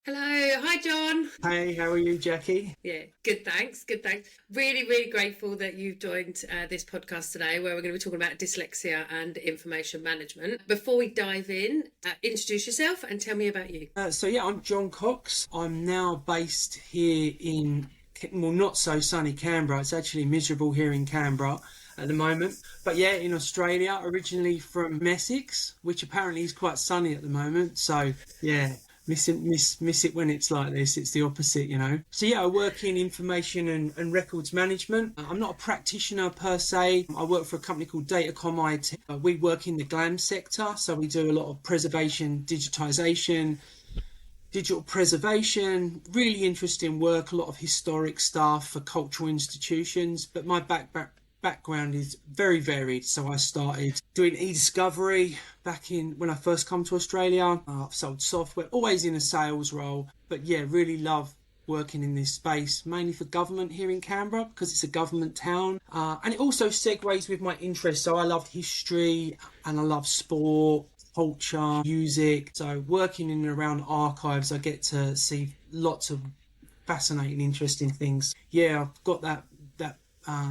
Hello, hi John. Hey, how are you, Jackie? Yeah, good, thanks. Good, thanks. Really, really grateful that you've joined this podcast today where we're going to be talking about dyslexia and information management. Before we dive in, introduce yourself and tell me about you. I'm John Cox. I'm now based here in, well, not so sunny Canberra. It's actually miserable here in Canberra at the moment. But yeah, in Australia, originally from Essex, which apparently is quite sunny at the moment. So yeah. Miss it when it's like this. It's the opposite, you know. So yeah, I work in information and records management. I'm not a practitioner per se. I work for a company called Datacom IT. We work in the GLAM sector, so we do a lot of preservation, digitisation, digital preservation, really interesting work, a lot of historic stuff for cultural institutions. But my background is very varied. So I started doing e-discovery back in when I first come to Australia. I've sold software, always in a sales role. But yeah, really love working in this space, mainly for government here in Canberra because it's a government town. And it also segues with my interests. So I love history and I love sport, culture, music. So working in and around archives, I get to see lots of fascinating, interesting things. Yeah, I've got that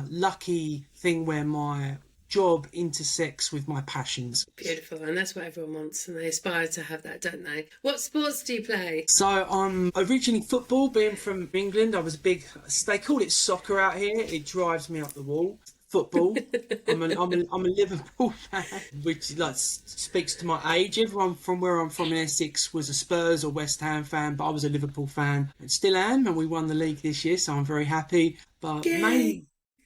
lucky thing where my job intersects with my passions. Beautiful, and that's what everyone wants, and they aspire to have that, don't they? What sports do you play? So I'm originally football, being from England. I was big, they call it soccer out here. It drives me up the wall. Football. I'm a Liverpool fan, which like speaks to my age. Everyone from where I'm from in Essex was a Spurs or West Ham fan, but I was a Liverpool fan and still am, and we won the league this year, so I'm very happy. But Yay. mainly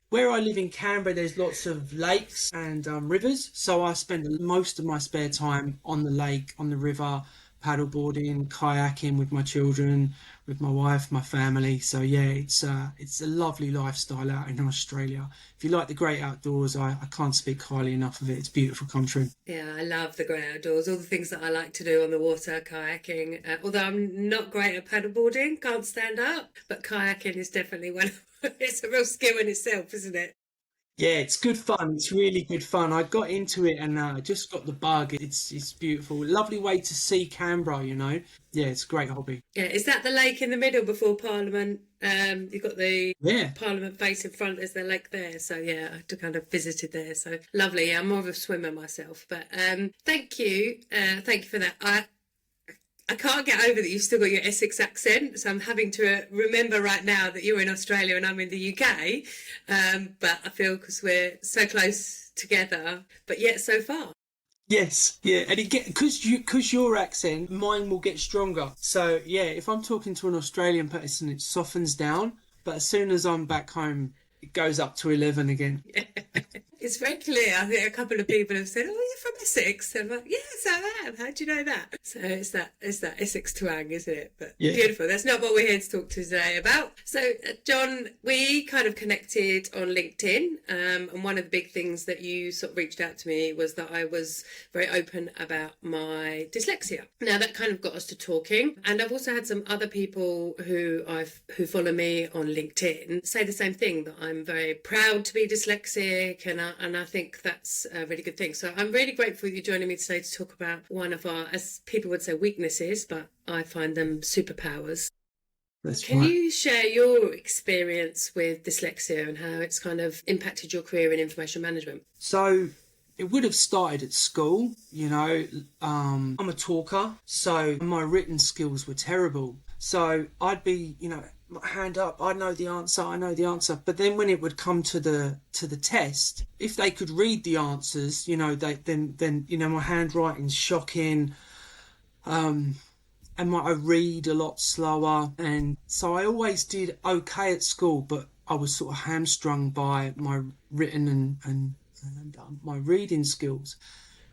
where I live in Canberra, there's lots of lakes and rivers, so I spend most of my spare time on the lake, on the river, paddleboarding, kayaking with my children, with my wife, my family. So yeah, it's a lovely lifestyle out in Australia. If you like the great outdoors, I can't speak highly enough of it. It's a beautiful country. Yeah, I love the great outdoors, all the things that I like to do on the water, kayaking. Although I'm not great at paddleboarding, can't stand up, but kayaking is definitely one of it's a real skill in itself, isn't it? Yeah, it's good fun. It's really good fun. I got into it and I just got the bug. It's beautiful. Lovely way to see Canberra, you know. Yeah, it's a great hobby. Yeah, is that the lake in the middle before Parliament? You've got the Yeah. Parliament face in front. There's the lake there. So yeah, I kind of visited there. So lovely. Yeah, I'm more of a swimmer myself. But thank you for that. I can't get over that you've still got your Essex accent, so I'm having to remember right now that you're in Australia and I'm in the UK. But I feel because we're so close together, but yet so far. Yes, yeah, and it get because your accent, mine will get stronger. So yeah, if I'm talking to an Australian person, it softens down, but as soon as I'm back home, it goes up to 11 again. Yeah. It's very clear. I think a couple of people have said, "Oh, you're from Essex." And I'm like, "Yes, I am. How do you know that?" So it's that Essex twang, isn't it? But yeah. Beautiful. That's not what we're here to talk to today about. So, John, we kind of connected on LinkedIn, and one of the big things that you sort of reached out to me was that I was very open about my dyslexia. Now that kind of got us to talking, and I've also had some other people who follow me on LinkedIn say the same thing, that I'm very proud to be dyslexic, and I think that's a really good thing. So I'm really grateful you're joining me today to talk about one of our, as people would say, weaknesses, but I find them superpowers. Can you share your experience with dyslexia and how it's kind of impacted your career in information management? So it would have started at school, you know. I'm a talker, so my written skills were terrible. So I'd be, you know, hand up, I know the answer. But then when it would come to the test, if they could read the answers, you know, then you know, my handwriting's shocking. And I read a lot slower, and so I always did okay at school, but I was sort of hamstrung by my written and my reading skills.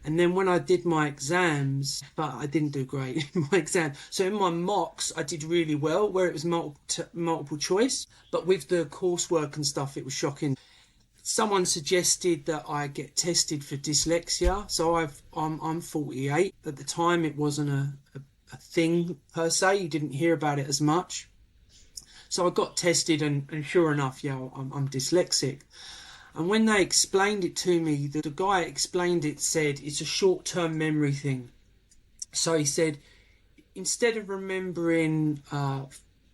And then when I did my exams, but I didn't do great in my exam. So in my mocks, I did really well, where it was multiple choice. But with the coursework and stuff, it was shocking. Someone suggested that I get tested for dyslexia. So I'm 48. At the time, it wasn't a thing per se. You didn't hear about it as much. So I got tested, and sure enough, yeah, I'm dyslexic. And when they explained it to me, the guy explained it, said it's a short-term memory thing. So he said, instead of remembering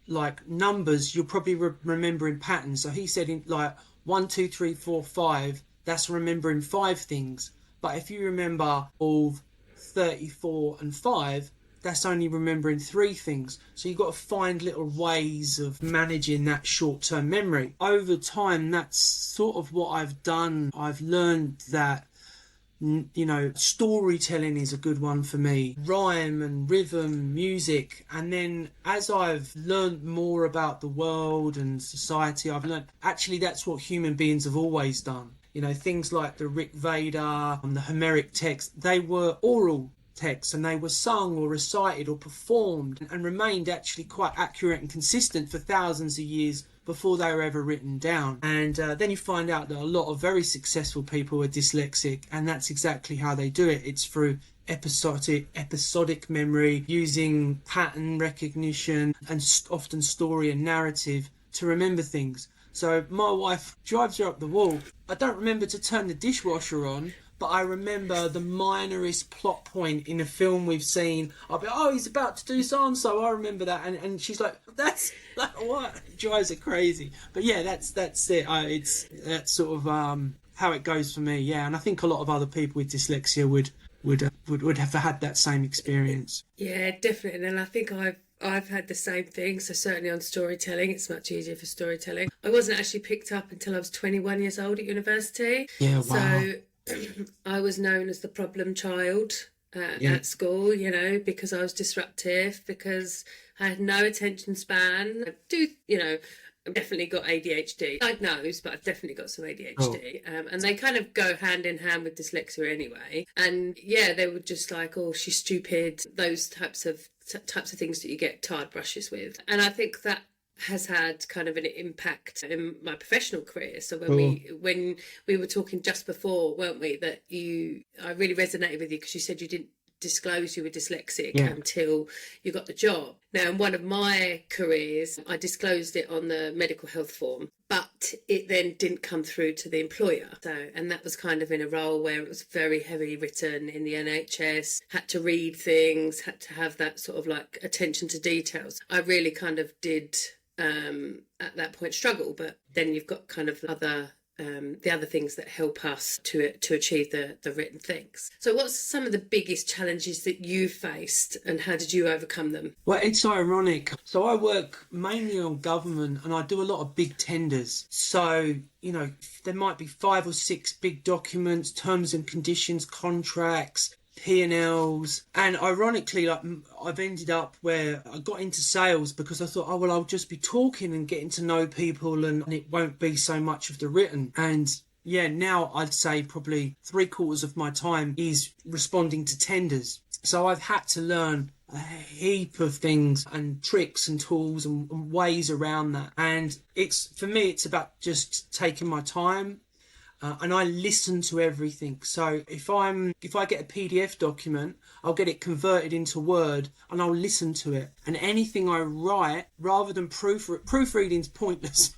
like numbers, you're probably remembering patterns. So he said in like 1, 2, 3, 4, 5, that's remembering 5 things. But if you remember all 34 and 5, that's only remembering 3 things. So you've got to find little ways of managing that short-term memory. Over time, that's sort of what I've done. I've learned that, you know, storytelling is a good one for me, rhyme and rhythm, music. And then as I've learned more about the world and society, I've learned actually that's what human beings have always done. You know, things like the Rig Veda and the Homeric text, they were oral texts, and they were sung or recited or performed and remained actually quite accurate and consistent for thousands of years before they were ever written down. And then you find out that a lot of very successful people are dyslexic, and that's exactly how they do it. It's through episodic memory, using pattern recognition and often story and narrative to remember things. So my wife drives her up the wall. I don't remember to turn the dishwasher on, but I remember the minorest plot point in a film we've seen. I'll be, oh, he's about to do so-and-so. I remember that. And she's like, that's like, what? It drives her crazy. But yeah, that's it. That's sort of how it goes for me. Yeah, and I think a lot of other people with dyslexia would have had that same experience. Yeah, definitely. And I think I've had the same thing. So certainly on storytelling, it's much easier for storytelling. I wasn't actually picked up until I was 21 years old at university. Yeah, wow. So I was known as the problem child at school, you know, because I was disruptive, because I had no attention span. I've definitely got ADHD. Diagnosed, but I've definitely got some ADHD. And they kind of go hand in hand with dyslexia anyway. And yeah, they were just like, oh, she's stupid. Those types of things that you get tarred brushes with. And I think that has had kind of an impact in my professional career. So when we were talking just before, weren't we, that I really resonated with you because you said you didn't disclose you were dyslexic until you got the job. Now, in one of my careers, I disclosed it on the medical health form, but it then didn't come through to the employer. And that was kind of in a role where it was very heavily written in the NHS, had to read things, had to have that sort of like attention to details. I really kind of did at that point struggle, but then you've got kind of the other things that help us to achieve the written things. So what's some of the biggest challenges that you faced and how did you overcome them? Well, it's ironic. So I work mainly on government and I do a lot of big tenders. So, you know, there might be 5 or 6 big documents, terms and conditions, contracts, P&Ls, and ironically, like, I've ended up where I got into sales because I thought, oh well, I'll just be talking and getting to know people and it won't be so much of the written. And yeah, now I'd say probably 3/4 of my time is responding to tenders. So I've had to learn a heap of things and tricks and tools and ways around that. And for me, it's about just taking my time. And I listen to everything. So if I get a PDF document, I'll get it converted into Word and I'll listen to it. And anything I write, rather than proofreading's pointless.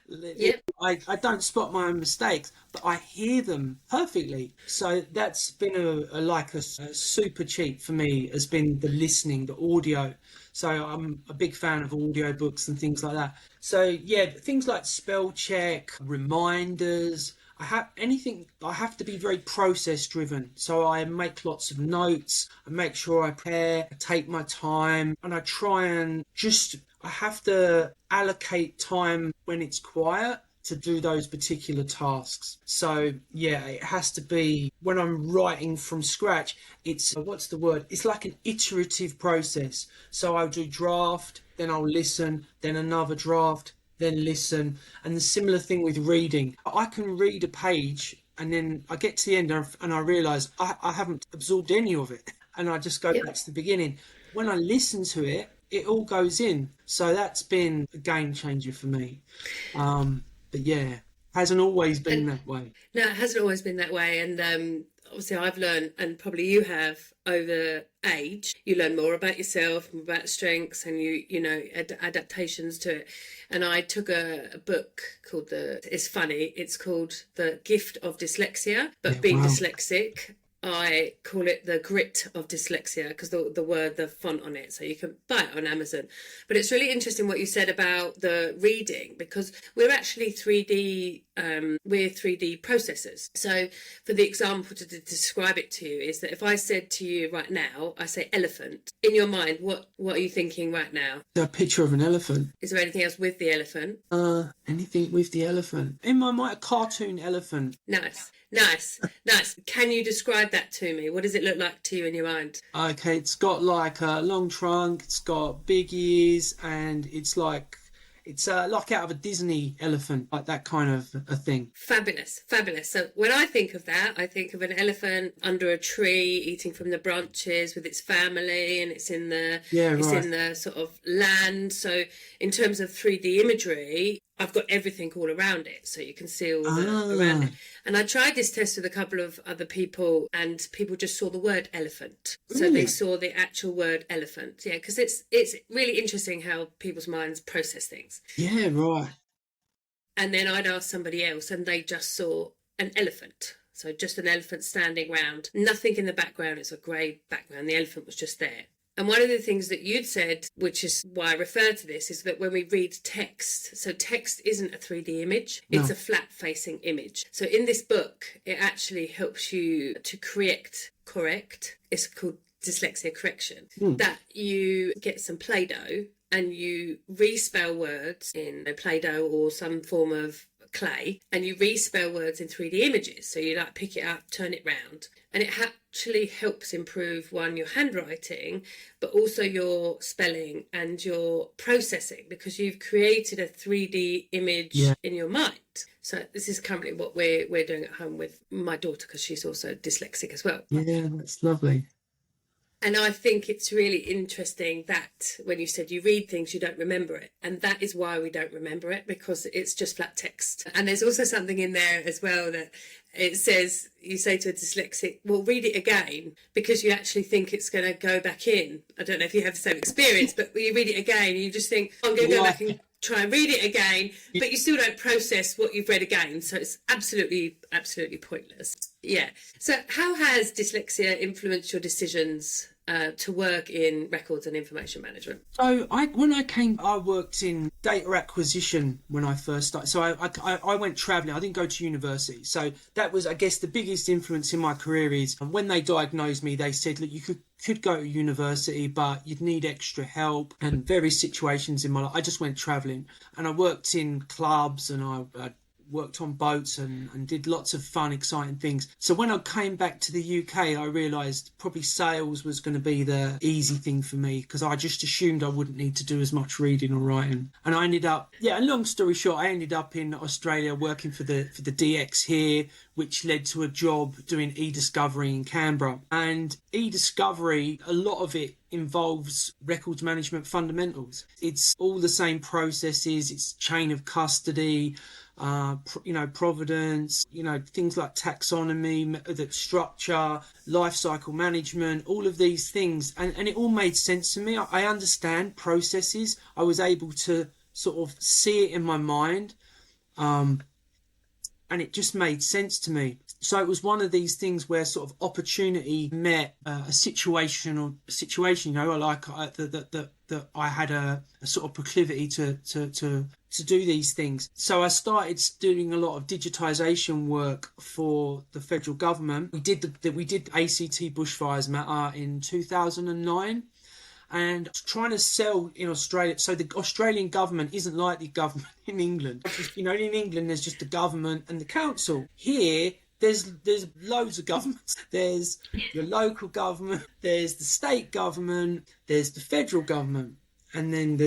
Yep. I don't spot my own mistakes, but I hear them perfectly. So that's been a super cheat for me, has been the listening, the audio. So I'm a big fan of audiobooks and things like that. So yeah, things like spell check, reminders. I have to be very process driven. So I make lots of notes. I make sure I prepare, I take my time, and I try and I have to allocate time when it's quiet to do those particular tasks. So yeah, it has to be, when I'm writing from scratch, it's it's like an iterative process. So I'll do draft, then I'll listen, then another draft, then listen. And the similar thing with reading. I can read a page and then I get to the end and I realise I haven't absorbed any of it, and I just go back to the beginning. When I listen to it, it all goes in. So that's been a game changer for me. But yeah, hasn't always been that way. No, it hasn't always been that way. And obviously I've learned, and probably you have, over age, you learn more about yourself, about strengths, and you know, adaptations to it. And I took a book called it's called The Gift of Dyslexia, but being dyslexic. I call it the grit of dyslexia, because the font on it, so you can buy it on Amazon. But it's really interesting what you said about the reading, because we're actually 3D, we're 3D processors. So for the example to describe it to you is that if I said to you right now, I say elephant, in your mind, what are you thinking right now? A picture of an elephant. Is there anything else with the elephant? Anything with the elephant. In my mind, a cartoon elephant. Nice. Can you describe that to me? What does it look like to you in your mind? Okay, it's got like a long trunk, it's got big ears, and it's like out of a Disney elephant, like that kind of a thing. Fabulous. So when I think of that, I think of an elephant under a tree eating from the branches with its family, and it's in the sort of land. So in terms of 3D imagery, I've got everything all around it, so you can see all around it. And I tried this test with a couple of other people, and people just saw the word elephant. So they saw the actual word elephant. Yeah, because it's really interesting how people's minds process things. Yeah, right. And then I'd ask somebody else, and they just saw an elephant. So just an elephant standing round, nothing in the background. It's a grey background. The elephant was just there. And one of the things that you'd said, which is why I refer to this, is that when we read text, so text isn't a 3D image, it's a flat-facing image. So in this book, it actually helps you to correct, it's called dyslexia correction, that you get some Play-Doh and you respell words in Play-Doh or some form of clay, and you respell words in 3D images. So you like pick it up, turn it round, and it actually helps improve your handwriting, but also your spelling and your processing, because you've created a 3D image in your mind. So this is currently what we're doing at home with my daughter, because she's also dyslexic as well. Yeah, that's lovely. And I think it's really interesting that when you said you read things, you don't remember it. And that is why we don't remember it, because it's just flat text. And there's also something in there as well that it says, you say to a dyslexic, well, read it again, because you actually think it's going to go back in. I don't know if you have the same experience, but when you read it again, you just think, I'm going to go back and try and read it again, but you still don't process what you've read again. So it's absolutely pointless. Yeah. So how has dyslexia influenced your decisions to work in records and information management? So when I worked in data acquisition when I first started. So I went travelling. I didn't go to university. So that was, I guess, the biggest influence in my career is when they diagnosed me, they said, look, you could go to university, but you'd need extra help, and various situations in my life. I just went travelling, and I worked in clubs, and I worked on boats and did lots of fun, exciting things. So when I came back to the UK, I realised probably sales was going to be the easy thing for me, because I just assumed I wouldn't need to do as much reading or writing. And I ended up, long story short, I ended up in Australia working for the DX here, which led to a job doing e-discovery in Canberra. And e-discovery, a lot of it involves records management fundamentals. It's all the same processes, it's chain of custody, providence, things like taxonomy, the structure, life cycle management, all of these things. And it all made sense to me. I understand processes. I was able to sort of see it in my mind. And it just made sense to me. So it was one of these things where sort of opportunity met a situation, that I had a sort of proclivity to do these things. So I started doing a lot of digitisation work for the federal government. We did ACT bushfires matter in 2009. And trying to sell in Australia. So the Australian government isn't like the government in England. In England, there's just the government and the council. Here, there's loads of governments. There's your local government, there's the state government, there's the federal government. And then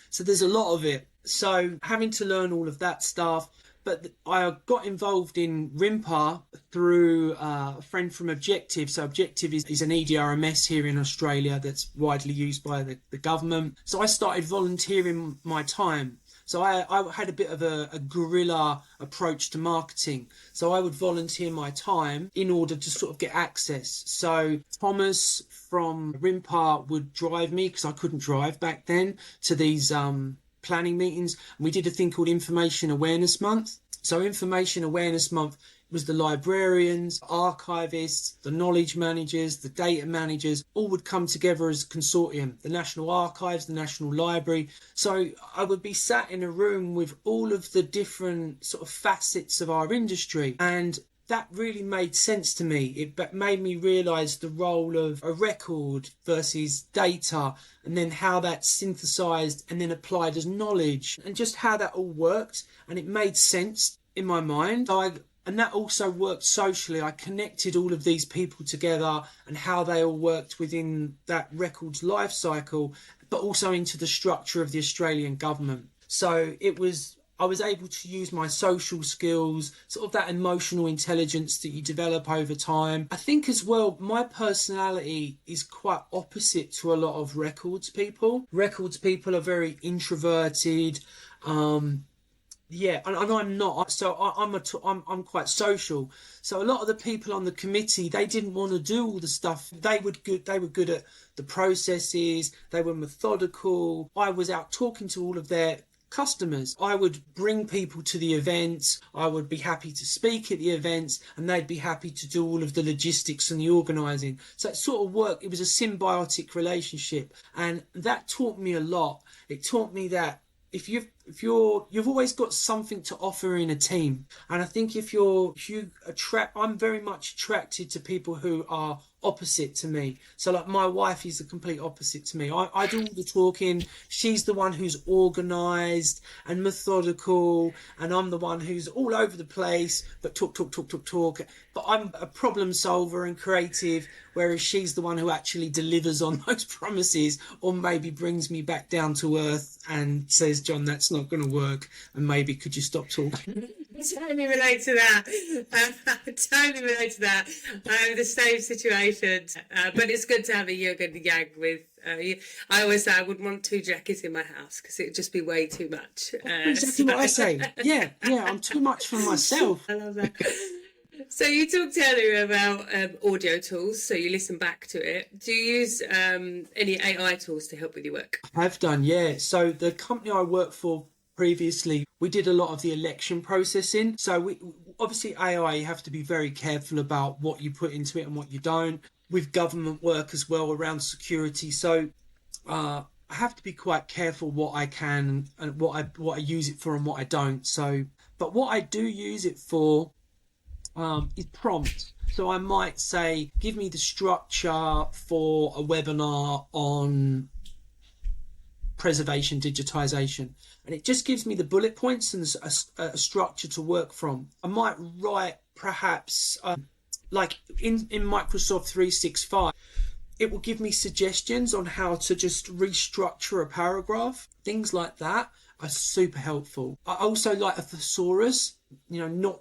so there's a lot of it. So having to learn all of that stuff. But I got involved in RIMPA through a friend from Objective. So Objective is an EDRMS here in Australia that's widely used by the government. So I started volunteering my time. So I had a bit of a guerrilla approach to marketing. So I would volunteer my time in order to sort of get access. So Thomas from RIMPA would drive me, because I couldn't drive back then, to these planning meetings. And we did a thing called Information Awareness Month. So Information Awareness Month was the librarians, archivists, the knowledge managers, the data managers, all would come together as a consortium, the National Archives, the National Library. So I would be sat in a room with all of the different sort of facets of our industry, and that really made sense to me. It made me realise the role of a record versus data, and then how that's synthesised and then applied as knowledge, and just how that all worked. And it made sense in my mind. And that also worked socially. I connected all of these people together and how they all worked within that record's life cycle, but also into the structure of the Australian government. So I was able to use my social skills, sort of that emotional intelligence that you develop over time. I think as well, my personality is quite opposite to a lot of records people. Records people are very introverted. Yeah, and I'm not. So I'm quite social. So a lot of the people on the committee, they didn't want to do all the stuff. They were good at the processes. They were methodical. I was out talking to all of their customers. I would bring people to the events. I would be happy to speak at the events, and they'd be happy to do all of the logistics and the organising. So it sort of worked. It was a symbiotic relationship, and that taught me a lot. It taught me that you've always got something to offer in a team, and I think I'm very much attracted to people who are opposite to me. So like my wife is the complete opposite to me. I do all the talking. She's the one who's organised and methodical, and I'm the one who's all over the place but talk. But I'm a problem solver and creative, whereas she's the one who actually delivers on those promises, or maybe brings me back down to earth and says, John, that's not going to work, and maybe could you stop talking? I totally relate to that. I'm the same situation. But it's good to have a yin and yang with you. I always say I wouldn't want two jackets in my house because it would just be way too much. Exactly what I say. Yeah, I'm too much for myself. I love that. So you talked earlier about audio tools, so you listen back to it. Do you use any AI tools to help with your work? I've done, yeah. So the company I worked for previously, we did a lot of the election processing. So obviously AI, you have to be very careful about what you put into it and what you don't. With government work as well around security. So I have to be quite careful what I can and what I use it for and what I don't. So, but what I do use it for is prompts. So I might say, give me the structure for a webinar on preservation digitization, and it just gives me the bullet points and a structure to work from. I might write perhaps like in Microsoft 365, it will give me suggestions on how to just restructure a paragraph. Things like that are super helpful. I also like a thesaurus, not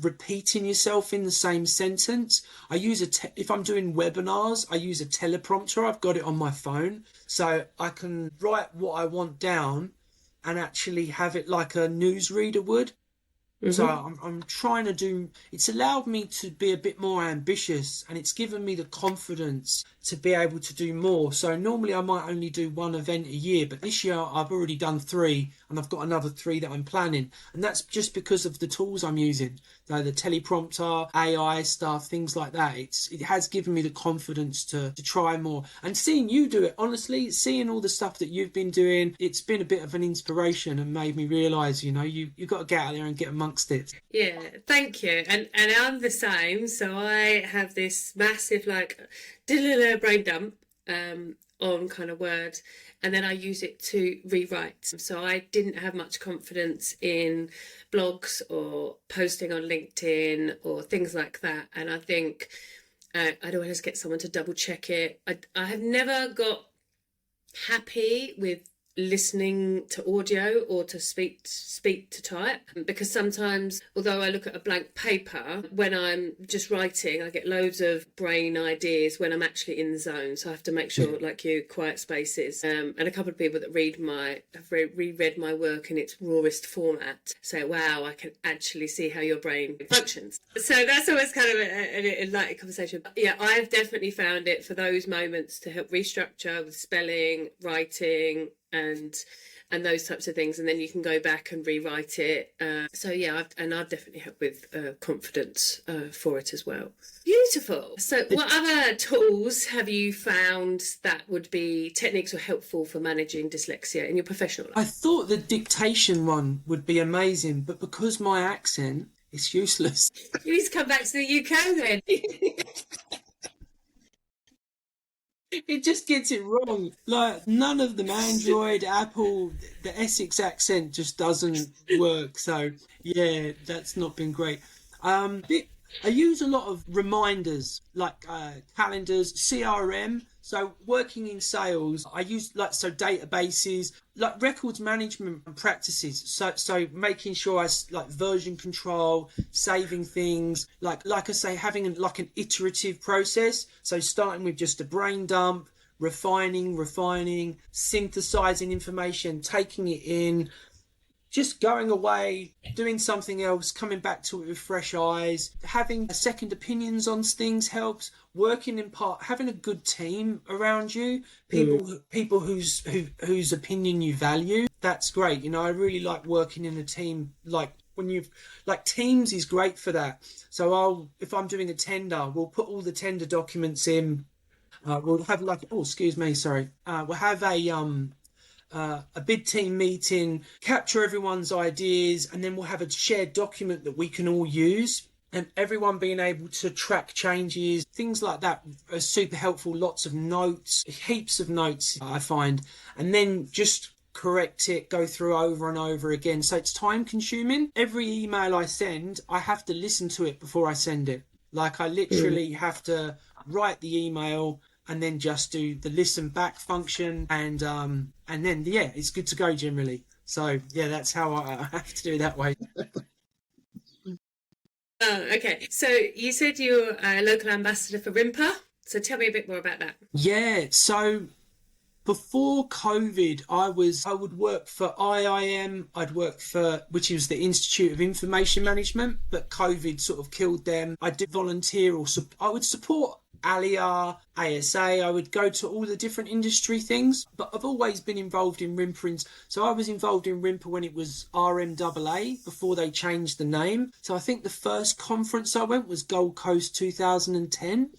repeating yourself in the same sentence. I use if I'm doing webinars, I use a teleprompter. I've got it on my phone, so I can write what I want down and actually have it like a newsreader would. Mm-hmm. So I'm trying to do, it's allowed me to be a bit more ambitious, and it's given me the confidence to be able to do more. So normally I might only do one event a year, but this year I've already done 3, and I've got another 3 that I'm planning. And that's just because of the tools I'm using. So the teleprompter, AI stuff, things like that. It has given me the confidence to try more. And seeing you do it, honestly, seeing all the stuff that you've been doing, it's been a bit of an inspiration and made me realise, you've got to get out there and get amongst it. Yeah, thank you. And I'm the same. So I have this massive brain dump on kind of Word, and then I use it to rewrite. So I didn't have much confidence in blogs or posting on LinkedIn or things like that. And I think I'd always get someone to double check it. I have never got happy with listening to audio or to speak to type, because sometimes, although I look at a blank paper, when I'm just writing, I get loads of brain ideas when I'm actually in the zone. So I have to make sure, like you, quiet spaces. And a couple of people that have reread my work in its rawest format say, wow, I can actually see how your brain functions. So that's always kind of a light conversation. But yeah, I've definitely found it for those moments to help restructure with spelling, writing, and those types of things, and then you can go back and rewrite it. So yeah, I've definitely helped with confidence for it as well. Beautiful. So what other tools have you found that would be techniques or helpful for managing dyslexia in your professional life? I thought the dictation one would be amazing, but because my accent, it's useless. You need to come back to the UK then. It just gets it wrong. Like, none of them, Android, Apple, the Essex accent just doesn't work. So, yeah, that's not been great. I use a lot of reminders, like calendars, CRM. So working in sales, I use databases, like records management practices. So making sure I like version control, saving things, like I say, having an iterative process. So starting with just a brain dump, refining, synthesizing information, taking it in, just going away, doing something else, coming back to it with fresh eyes. Having second opinions on things helps. Working in part, having a good team around you, people whose opinion you value. That's great. You know, I really like working in a team. Like Teams is great for that. So if I'm doing a tender, we'll put all the tender documents in. We'll have we'll have a bid team meeting, capture everyone's ideas, and then we'll have a shared document that we can all use, and everyone being able to track changes, things like that are super helpful. Lots of notes, heaps of notes, I find, and then just correct it, go through over and over again. So it's time consuming. Every email I send, I have to listen to it before I send it. Like, I literally have to write the email and then just do the listen back function, and then it's good to go generally. So yeah, that's how I have to do it that way. Oh, okay. So you said you're a local ambassador for Rimper. So tell me a bit more about that. Yeah. So before COVID, I would work for IIM. I'd work for, which was the Institute of Information Management, but COVID sort of killed them. I did volunteer, or I would support ALIA, ASA. I would go to all the different industry things, but I've always been involved in Rimper. So I was involved in Rimper when it was RMAA, before they changed the name. So I think the first conference I went was Gold Coast 2010.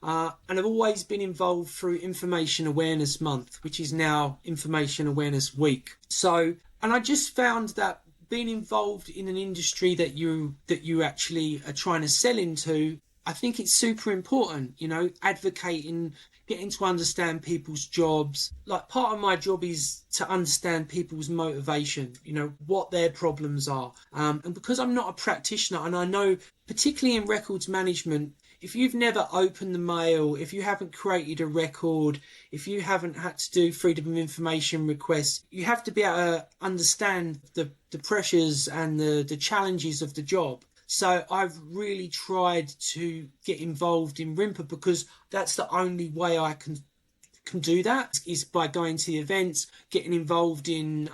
And I've always been involved through Information Awareness Month, which is now Information Awareness Week. So, and I just found that being involved in an industry that you actually are trying to sell into, I think it's super important, you know, advocating, getting to understand people's jobs. Like, part of my job is to understand people's motivation, you know, what their problems are. And because I'm not a practitioner, and I know, particularly in records management, if you've never opened the mail, if you haven't created a record, if you haven't had to do freedom of information requests, you have to be able to understand the pressures and the challenges of the job. So I've really tried to get involved in Rimper, because that's the only way I can do that, is by going to the events, getting involved in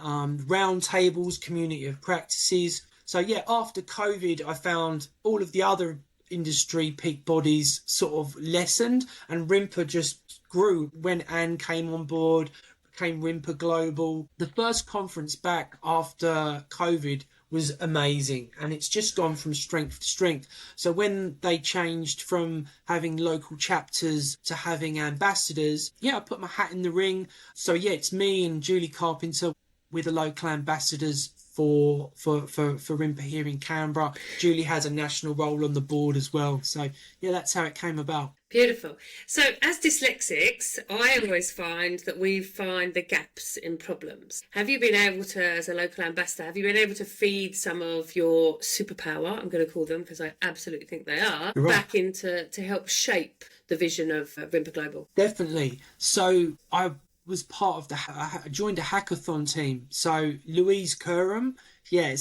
round tables, community of practices. So yeah, after COVID, I found all of the other industry peak bodies sort of lessened, and Rimper just grew when Anne came on board, became Rimper Global. The first conference back after COVID was amazing, and it's just gone from strength to strength. So when they changed from having local chapters to having ambassadors, I put my hat in the ring. So it's me and Julie Carpenter, we're the local ambassadors for Rimper here in Canberra. Julie has a national role on the board as well. So that's how it came about. Beautiful. So as dyslexics, I always find that we find the gaps in problems. Have you been able to, as a local ambassador, have you been able to feed some of your superpower, I'm going to call them, because I absolutely think they are, right, back into to help shape the vision of Rimper Global? Definitely. So I was part of I joined a hackathon team. So Louise Curran, I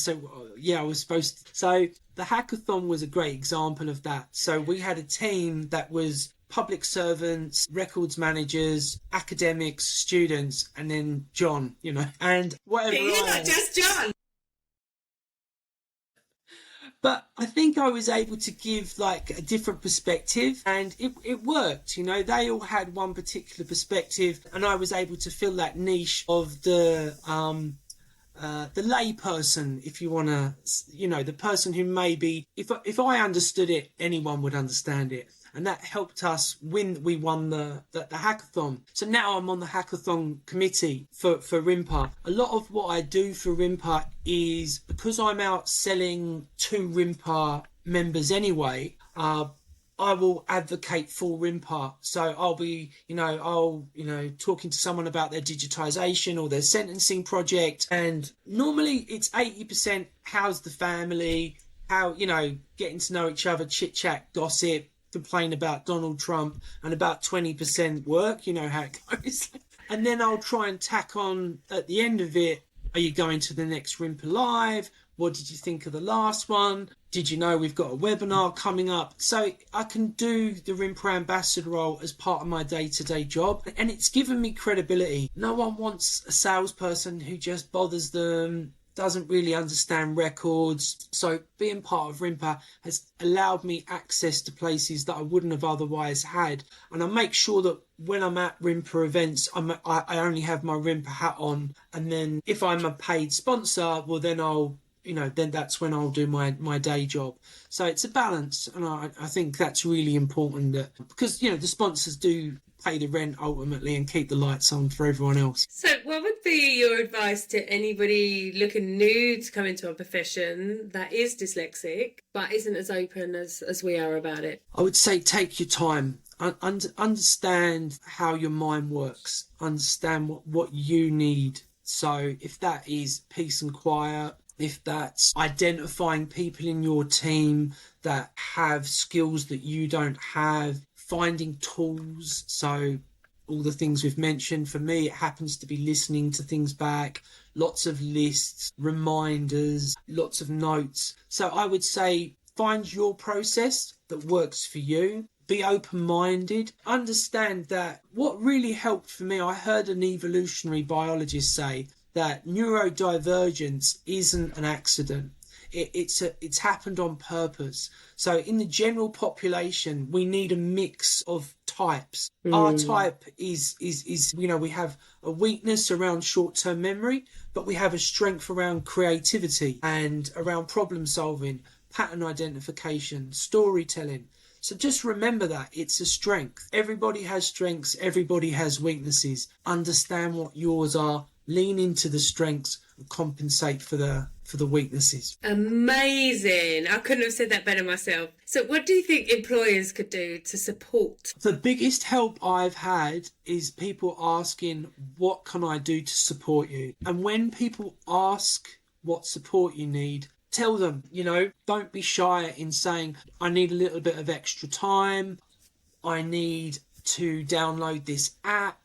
was supposed to. So the hackathon was a great example of that. So we had a team that was public servants, records managers, academics, students, and then John, and whatever. You're not just John. But I think I was able to give like a different perspective, and it worked. You know, they all had one particular perspective, and I was able to fill that niche of the lay person, if you want to, you know, the person who maybe, if I understood it, anyone would understand it. And that helped us when we won the hackathon. So now I'm on the hackathon committee for Rimpa. A lot of what I do for Rimpa is, because I'm out selling to Rimpa members anyway, I will advocate for Rimpa. So I'll be, talking to someone about their digitization or their sentencing project. And normally it's 80% how's the family, how, getting to know each other, chit chat, gossip, complain about Donald Trump, and about 20% work, you know how it goes. And then I'll try and tack on at the end of it, are you going to the next Rimpa Live? What did you think of the last one? Did you know we've got a webinar coming up? So I can do the Rimpa ambassador role as part of my day-to-day job, and it's given me credibility. No one wants a salesperson who just bothers them, doesn't really understand records. So being part of Rimpa has allowed me access to places that I wouldn't have otherwise had. And I make sure that when I'm at Rimpa events, I only have my Rimpa hat on. And then if I'm a paid sponsor, well, then then that's when I'll do my day job. So it's a balance. And I think that's really important, that because, the sponsors do pay the rent ultimately and keep the lights on for everyone else. So what would be your advice to anybody looking new to come into a profession that is dyslexic but isn't as open as we are about it? I would say take your time. Understand how your mind works. Understand what you need. So if that is peace and quiet, if that's identifying people in your team that have skills that you don't have, finding tools. So all the things we've mentioned, for me, it happens to be listening to things back, lots of lists, reminders, lots of notes. So I would say find your process that works for you. Be open-minded. Understand that what really helped for me, I heard an evolutionary biologist say that neurodivergence isn't an accident. It's happened on purpose. So in the general population, we need a mix of types. Our type is we have a weakness around short-term memory, but we have a strength around creativity and around problem solving, pattern identification, storytelling. So just remember that it's a strength. Everybody has strengths. Everybody has weaknesses. Understand what yours are. Lean into the strengths and compensate for the weaknesses. Amazing. I couldn't have said that better myself. So what do you think employers could do to support? The biggest help I've had is people asking, what can I do to support you? And when people ask what support you need, tell them, don't be shy in saying, I need a little bit of extra time. I need to download this app.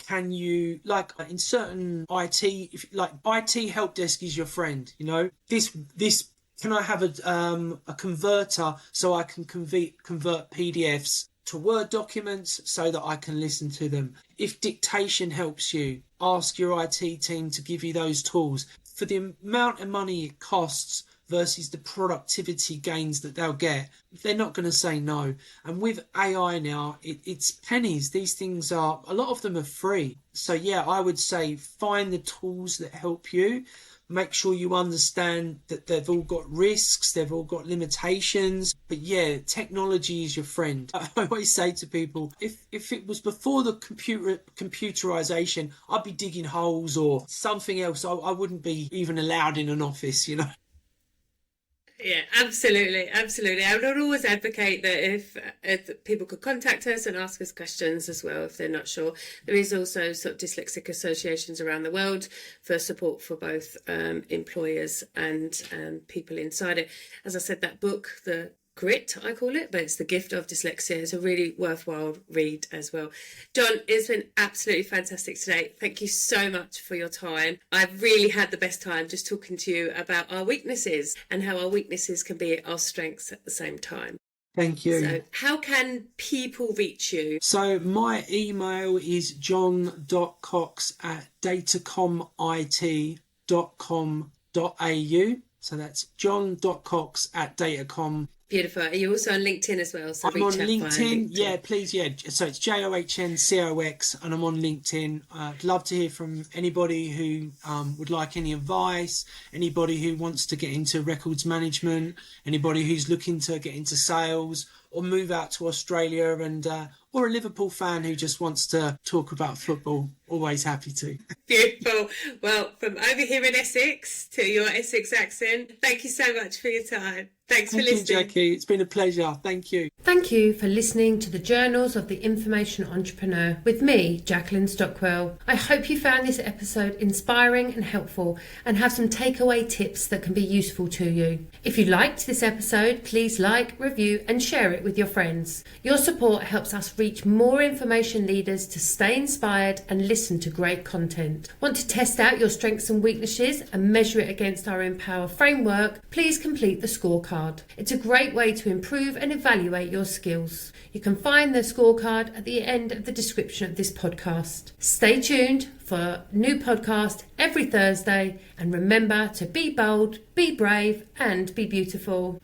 Can you, like in certain IT, IT help desk is your friend, this, can I have a converter so I can convert PDFs to Word documents so that I can listen to them? If dictation helps you, ask your IT team to give you those tools. For the amount of money it costs versus the productivity gains that they'll get, they're not going to say no. And with AI now, it's pennies. These things a lot of them are free. So yeah, I would say find the tools that help you. Make sure you understand that they've all got risks, they've all got limitations. But yeah, technology is your friend. I always say to people, if it was before the computerization, I'd be digging holes or something else. I wouldn't be even allowed in an office, Yeah, absolutely. I would always advocate that if people could contact us and ask us questions as well if they're not sure. There is also sort of dyslexic associations around the world for support for both employers and people inside it. As I said, that book, the Grit, I call it, but it's The Gift of Dyslexia. It's a really worthwhile read as well. John, it's been absolutely fantastic today. Thank you so much for your time. I've really had the best time just talking to you about our weaknesses and how our weaknesses can be our strengths at the same time. Thank you. So how can people reach you? So my email is john.cox@datacomit.com.au. So that's john.cox@datacom. Beautiful. Are you also on LinkedIn as well? So I'm on LinkedIn. Yeah, please. Yeah. So it's JOHNCOX and I'm on LinkedIn. I'd love to hear from anybody who would like any advice, anybody who wants to get into records management, anybody who's looking to get into sales or move out to Australia, and or a Liverpool fan who just wants to talk about football. Always happy to. Beautiful. Well, from over here in Essex to your Essex accent, thank you so much for your time. Thanks for listening. Thank you, Jackie. It's been a pleasure. Thank you. Thank you for listening to the Journals of the Information Entrepreneur with me, Jacqueline Stockwell. I hope you found this episode inspiring and helpful and have some takeaway tips that can be useful to you. If you liked this episode, please like, review and share it with your friends. Your support helps us reach more information leaders to stay inspired and listen to great content. Want to test out your strengths and weaknesses and measure it against our Empower framework? Please complete the scorecard. It's a great way to improve and evaluate your skills. You can find the scorecard at the end of the description of this podcast. Stay tuned for a new podcast every Thursday, and remember to be bold, be brave and be beautiful.